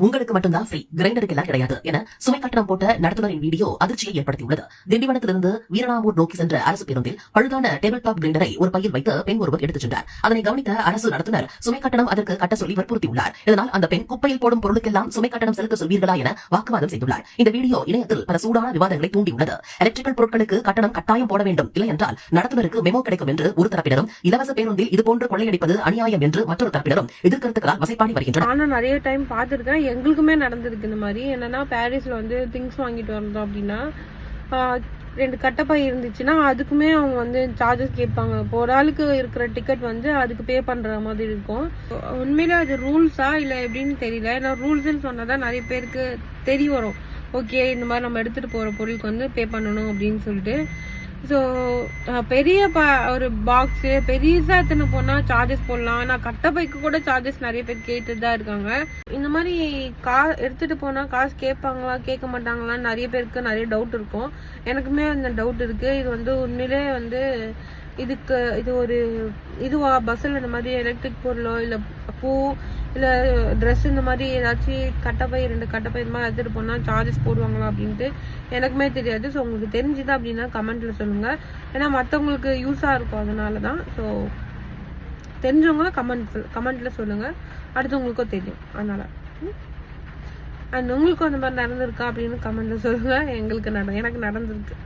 உங்களுக்கு மட்டும்தான் ஃப்ரீ, கிரைண்டருக்கு எல்லாம் கிடையாது என சுமை கட்டணம் போட்ட நடத்துனரின் வீடியோ அதிர்ச்சியை ஏற்படுத்தியுள்ளது. திண்டிவனத்திலிருந்து வீரநாமூர் நோக்கி சென்ற அரசு பேருந்தில் பழுதான டேபிள் டாப் கிரைண்டரை ஒரு பையில் வைத்து பெண் ஒருவர் எடுத்துச் சென்றார். அதனை கவனித்த அரசு நடத்துனர் சுமை கட்டணம் அதற்கு கட்ட சொல்லி வற்புறுத்தியுள்ளார். இதனால் அந்த பெண் குப்பையில் போடும் பொருளுக்கெல்லாம் சுமை கட்டணம் செலுத்த சொல்வீர்களா என வாக்குவாதம் செய்துள்ளார். இந்த வீடியோ இணையத்தில் பல சூடான விவாதங்களை தூண்டியுள்ளது. எலக்ட்ரிக்கல் பொருட்களுக்கு கட்டணம் கட்டாயம் போட வேண்டும், இல்லை என்றால் நடத்துனருக்கு மெமோ கிடைக்கும் என்று ஒரு தரப்பினரும், இலவச பேருந்தில் இதுபோன்று கொள்ளையடிப்பது அநியாயம் என்று மற்றொரு தரப்பினரும் எதிர்கருத்துக்களால் வசைப்பாடி வருகின்றனர். நான் நிறைய டைம் பார்த்திருக்கேன், எங்களுக்குமே நடந்திருக்கு இந்த மாதிரி. என்னன்னா பாரிஸ்ல வந்து திங்ஸ் வாங்கிட்டு வந்தோம் அப்படின்னா 2 கட்டப்பை இருந்துச்சுன்னா அதுக்குமே அவங்க வந்து சார்ஜஸ் கேட்பாங்க. இப்போ ஒரு ஆளுக்கு இருக்கிற டிக்கெட் வந்து அதுக்கு பே பண்ற மாதிரி இருக்கும். உண்மையில அது ரூல்ஸா இல்ல எப்படின்னு தெரியல. ஏன்னா ரூல்ஸ்ன்னு சொன்னாதான் நிறைய பேருக்கு தெரிய வரும், ஓகே இந்த மாதிரி நம்ம எடுத்துட்டு போற பொருளுக்கு வந்து பே பண்ணணும் அப்படின்னு சொல்லிட்டு. ஸோ பெரிய ஒரு பாக்ஸு பெரியசா எடுத்துன்னு போனா சார்ஜஸ் போடலாம். ஆனால் கட்டப்பைக்கு கூட சார்ஜஸ் நிறைய பேர் கேட்டுட்டு தான் இருக்காங்க. இந்த மாதிரி எடுத்துட்டு போனா காசு கேட்பாங்களா கேட்க மாட்டாங்களான்னு நிறைய பேருக்கு நிறைய டவுட் இருக்கும். எனக்குமே அந்த டவுட் இருக்கு. இது வந்து உண்மையிலே வந்து இது ஒரு இதுவா பஸ்ஸில் இந்த மாதிரி எலக்ட்ரிக் பொருளோ இல்லை பூ இல்லை ட்ரெஸ் இந்த மாதிரி ஏதாச்சும் கட்டப்பை 2 கட்டப்பை இந்த மாதிரி எடுத்துகிட்டு போனால் சார்ஜஸ் போடுவாங்களா அப்படின்ட்டு எனக்குமே தெரியாது. ஸோ உங்களுக்கு தெரிஞ்சுதா அப்படின்னா கமெண்ட்டில் சொல்லுங்கள். ஏன்னா மற்றவங்களுக்கு யூஸாக இருக்கும், அதனால தான். ஸோ தெரிஞ்சவங்க கமெண்ட்டில் சொல்லுங்கள், அடுத்தவங்களுக்கும் தெரியும் அதனால். அண்ட் உங்களுக்கும் அந்த மாதிரி நடந்திருக்கா அப்படின்னு கமெண்ட்டில் சொல்லுங்கள். எனக்கு நடந்திருக்கு.